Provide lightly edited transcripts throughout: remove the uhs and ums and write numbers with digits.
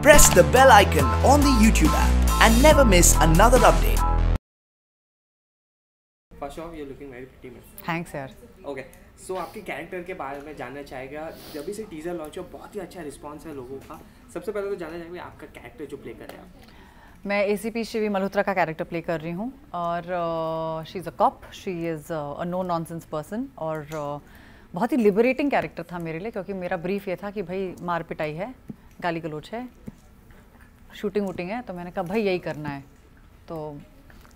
Press the bell icon on the YouTube app and never miss another update. First off, you're looking very pretty, man. Thanks यार. Okay, so आपके character के बारे में जानना चाहेगा. जब से टीजर लॉन्च हुआ बहुत ही अच्छा रिस्पांस है लोगों का. सबसे पहले तो जानना चाहेंगे आपका कैरेक्टर जो प्ले कर रहे हैं आप. मैं ACP शिवी मल्होत्रा का कैरेक्टर प्ले कर रही हूँ और she is a cop, she is a no nonsense person और बहुत ही लिबरेटिंग कैरेक्टर था मेरे लिए क्योंकि मेरा ब्रीफ ये था कि भाई मार पिटाई है, गाली गलौच है, शूटिंग वूटिंग है, तो मैंने कहा भाई यही करना है. तो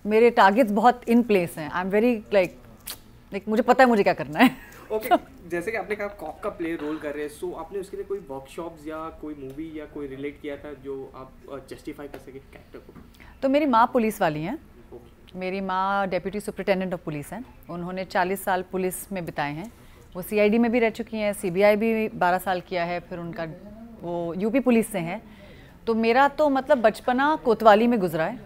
मेरे टारगेट्स बहुत इन प्लेस हैं. आई एम वेरी लाइक मुझे पता है मुझे क्या करना है. ओके, जैसे कि आपने कहा कॉप का प्ले रोल कर रहे हैं, सो आपने उसके लिए कोई वर्कशॉप्स या कोई मूवी या कोई रिलेट किया था जो आप जस्टिफाई कर सके कैरेक्टर को? तो मेरी माँ पुलिस वाली हैं. मेरी माँ डेप्यूटी सुपरिटेंडेंट ऑफ पुलिस हैं. उन्होंने 40 साल पुलिस में बिताए हैं. वो CID में भी रह चुकी हैं, CBI भी 12 साल किया है, फिर उनका वो UP पुलिस से हैं. तो मेरा तो मतलब बचपना कोतवाली में गुजरा है.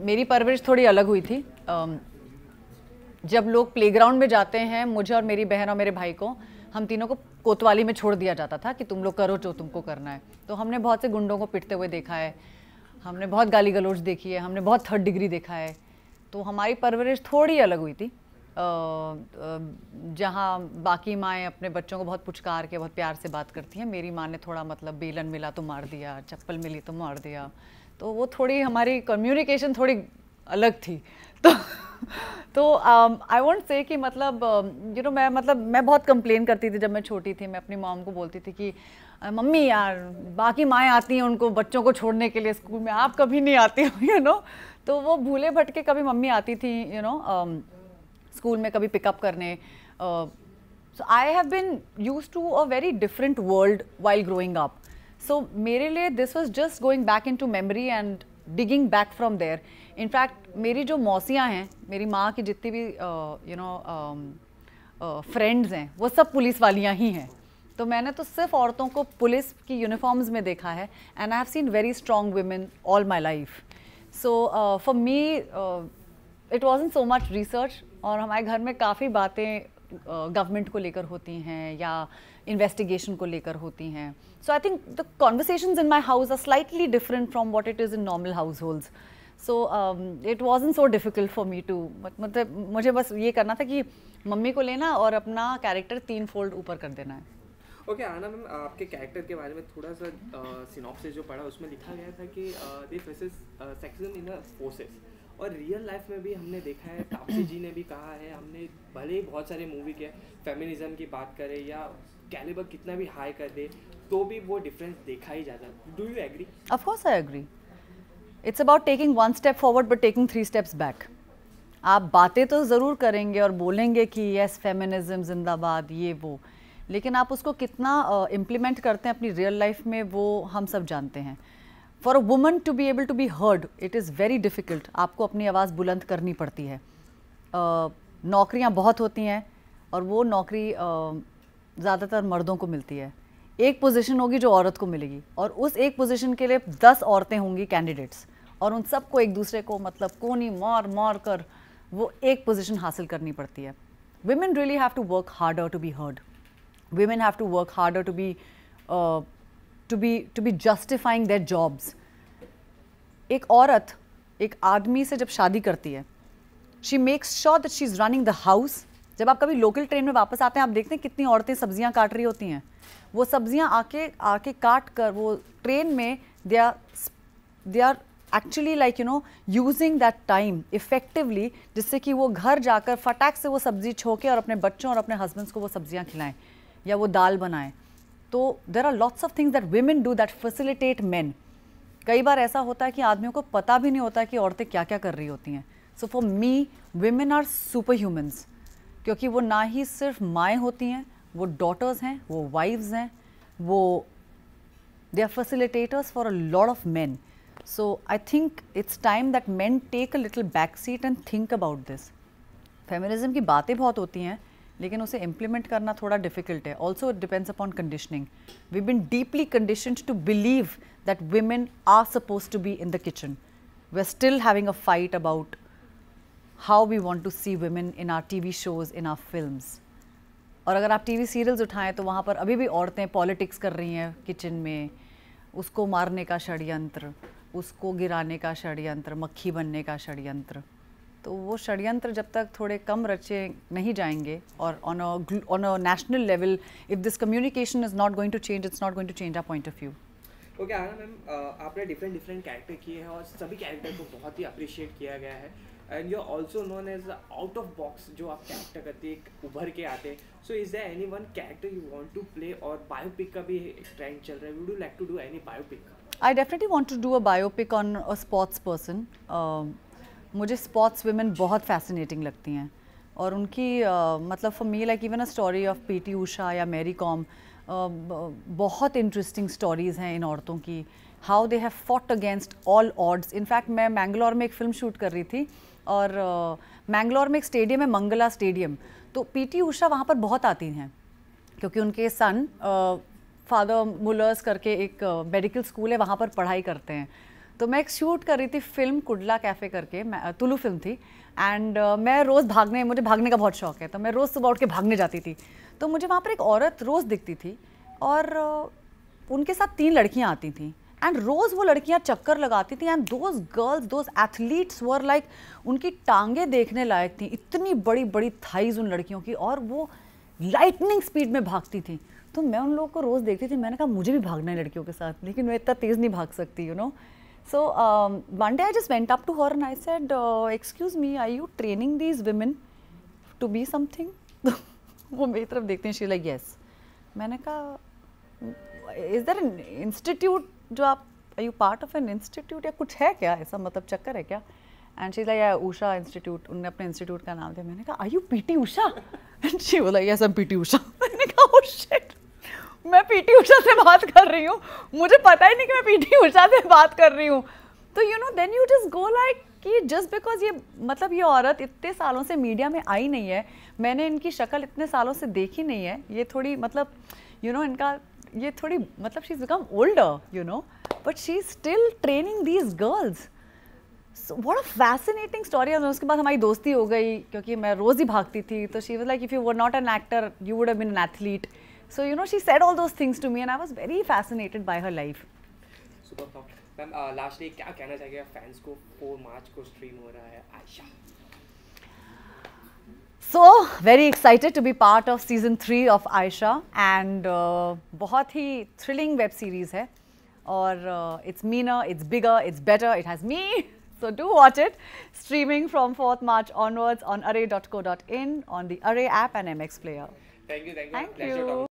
मेरी परवरिश थोड़ी अलग हुई थी. जब लोग प्लेग्राउंड में जाते हैं, मुझे और मेरी बहन और मेरे भाई को, हम तीनों को कोतवाली में छोड़ दिया जाता था कि तुम लोग करो जो तुमको करना है. तो हमने बहुत से गुंडों को पिटते हुए देखा है, हमने बहुत गाली गलौज देखी है, हमने बहुत थर्ड डिग्री देखा है. तो हमारी परवरिश थोड़ी अलग हुई थी. जहाँ बाकी माएँ अपने बच्चों को बहुत पुचकार के बहुत प्यार से बात करती हैं, मेरी माँ ने थोड़ा मतलब बेलन मिला तो मार दिया, चप्पल मिली तो मार दिया. तो वो थोड़ी हमारी कम्युनिकेशन थोड़ी अलग थी. तो आई वोंट से कि मतलब मैं बहुत कंप्लेन करती थी जब मैं छोटी थी. मैं अपनी मॉम को बोलती थी कि मम्मी यार बाकी माएँ आती हैं उनको बच्चों को छोड़ने के लिए स्कूल में, आप कभी नहीं आती हो, यू नो. तो वो भूले भटके कभी मम्मी आती थी, यू नो, स्कूल में कभी पिकअप करने. So I have been used to a very different world while growing up. So मेरे लिए this was just going back into memory and digging back from there. In fact मेरी जो मौसियाँ हैं, मेरी माँ की जितनी भी फ्रेंड्स हैं, वो सब पुलिस वालियाँ ही हैं. तो मैंने तो सिर्फ औरतों को पुलिस की यूनिफॉर्म्स में देखा है and I have seen very strong women all my life. So for me it wasn't so much research. और हमारे घर में काफ़ी बातें गवर्नमेंट को लेकर होती हैं या इन्वेस्टिगेशन को लेकर होती हैं. So I think the conversations in my house are slightly different from what it is in normal households. So it wasn't so difficult for me to, मतलब मुझे बस ये करना था कि मम्मी को लेना और अपना कैरेक्टर 3 फोल्ड ऊपर कर देना है. ओके आना मैम, आपके कैरेक्टर के बारे में थोड़ा सा सिनॉप्सिस जो पढ़ा उसमें लिखा गया था कि they faces sexism in the forces. और रियल लाइफ में भी हमने देखा है, तापसी जी ने भी कहा है, हमने भले ही बहुत सारे मूवी के फेमिनिज्म की बात करें या कैलिबर कितना भी हाई कर दे तो भी वो डिफरेंस देखा ही जाता है. Do you agree? Of course I agree. It's about taking 1 step forward but taking 3 steps back. आप बातें तो ज़रूर करेंगे और बोलेंगे कि यस फेमिनिज्म जिंदाबाद ये वो, लेकिन आप उसको कितना इम्प्लीमेंट करते हैं अपनी रियल लाइफ में वो हम सब जानते हैं. For a woman to be able to be heard it is very difficult. आपको अपनी आवाज़ बुलंद करनी पड़ती है. नौकरियां बहुत होती हैं और वो नौकरी ज़्यादातर मर्दों को मिलती है. एक पोजीशन होगी जो औरत को मिलेगी और उस एक पोजीशन के लिए 10 औरतें होंगी कैंडिडेट्स और उन सबको एक दूसरे को मतलब कोनी मार मार कर वो एक पोजीशन हासिल करनी पड़ती है. women really have to work harder to be heard. Women have to work harder to be justifying their jobs. एक औरत एक आदमी से जब शादी करती है, she makes sure that she's running the house. जब आप कभी लोकल ट्रेन में वापस आते हैं, आप देखते हैं कितनी औरतें सब्जियां काट रही होती हैं. वो सब्जियां आके काट कर वो ट्रेन में they are actually like you know using that time effectively, जिससे कि वो घर जाकर फटाक से वो सब्जी छोके और अपने बच्चों और अपने हस्बैंड्स को वो सब्जियां खिलाएं या वो दाल बनाएं. तो there are lots of things that women do that facilitate men. कई बार ऐसा होता है कि आदमियों को पता भी नहीं होता कि औरतें क्या क्या कर रही होती हैं. So for me women are superhumans, क्योंकि वो ना ही सिर्फ माएँ होती हैं, वो डॉटर्स हैं, वो वाइव्स हैं, वो they are facilitators for a lot of men. So I think it's time that men take a little back seat and think about this. Feminism की बातें बहुत होती हैं लेकिन उसे इम्प्लीमेंट करना थोड़ा डिफिकल्ट है. Also it depends upon conditioning. We been deeply conditioned to believe that women are supposed to be in the kitchen. We're still having a fight about how we want to see women in our TV shows, in our films. और अगर आप TV serials उठाएं तो वहाँ पर अभी भी औरतें पॉलिटिक्स कर रही हैं किचन में. उसको मारने का षड्यंत्र, उसको गिराने का षड्यंत्र, मक्खी बनने का षड्यंत्र। तो वो षड्यंत्र जब तक थोड़े कम रचे नहीं जाएंगे और on a national level, if this communication is not going to change, it's not going to change our point of view. Okay आना मैम, आपने डिफरेंट कैरेक्टर किए हैं और सभी कैरेक्टर को बहुत ही अप्रिशिएट किया गया है, and you are also known as out of box जो आप कैरेक्टर करते हैं उभर के आते हैं। So is there any one character you want to play, और बायोपिक का भी एक ट्रेंड चल रहा है, would you like to do any biopic? I definitely want to do a biopic on a sports person. मुझे स्पोर्ट्स वुमेन बहुत fascinating लगती हैं और उनकी मतलब for me like even a story of PT Usha या मैरी कॉम, बहुत इंटरेस्टिंग स्टोरीज़ हैं इन औरतों की, how they have fought against all odds. In fact मैं मैंगलोर में एक फ़िल्म शूट कर रही थी और मैंगलोर में एक स्टेडियम है, मंगला स्टेडियम, तो पीटी उषा वहाँ पर बहुत आती हैं क्योंकि उनके सन फादर मुलर्स करके एक मेडिकल स्कूल है, वहाँ पर पढ़ाई करते हैं। तो मैं एक शूट कर रही थी फिल्म कुडला कैफ़े करके, तुलु फिल्म थी, एंड मैं रोज़ मुझे भागने का बहुत शौक है, तो मैं रोज़ सुबह उठ के भागने जाती थी। तो मुझे वहाँ पर एक औरत रोज़ दिखती थी और उनके साथ 3 लड़कियाँ आती थीं, एंड रोज़ वो लड़कियाँ चक्कर लगाती थी, and those girls, those athletes were like, उनकी टांगें देखने लायक थी, इतनी बड़ी बड़ी थाइज उन लड़कियों की, और वो लाइटनिंग स्पीड में भागती थी। तो मैं उन लोगों को रोज़ देखती थी, मैंने कहा मुझे भी भागना है लड़कियों के साथ, लेकिन मैं इतना तेज़ नहीं भाग सकती, you know. So one day I just went up to her and I said, excuse me, are you training these women to be something? वो मेरी तरफ देखते हैं, she like yes. मैंने कहा, is there an institute जो आप, are you part of an institute या कुछ है क्या ऐसा, मतलब चक्कर है क्या? And she's like, yeah, Usha Institute, उन्होंने अपने इंस्टीट्यूट का नाम दिया। मैंने कहा, are you PT Usha? And she was like, yes, I'm PT Usha. मैंने कहा, oh shit, मैं पीटी उषा से बात कर रही हूँ, मुझे पता ही नहीं कि मैं पीटी उषा से बात कर रही हूँ। तो you know then you just go like कि जस्ट बिकॉज ये मतलब ये औरत इतने सालों से मीडिया में आई नहीं है, मैंने इनकी शक्ल इतने सालों से देखी नहीं है, ये थोड़ी मतलब यू नो इनका ये थोड़ी मतलब she is become older, you know, but she is still training these girls. So what a fascinating story. उसके बाद हमारी दोस्ती हो गई क्योंकि मैं रोज़ ही भागती थी, तो she was like if you were not an actor you would have been an athlete. So you know she said all those things to me and I was very fascinated by her life. Super. Ma'am lastly क्या कहना चाहिए fans को? 4 मार्च को stream हो रहा है Ayesha. So very excited to be part of season 3 of Aisha and बहुत ही thrilling web series है और it's meaner, it's bigger, it's better, it has me. So do watch it. Streaming from 4th March onwards on array.co.in, on the Array app and MX Player. Thank you. Thank you.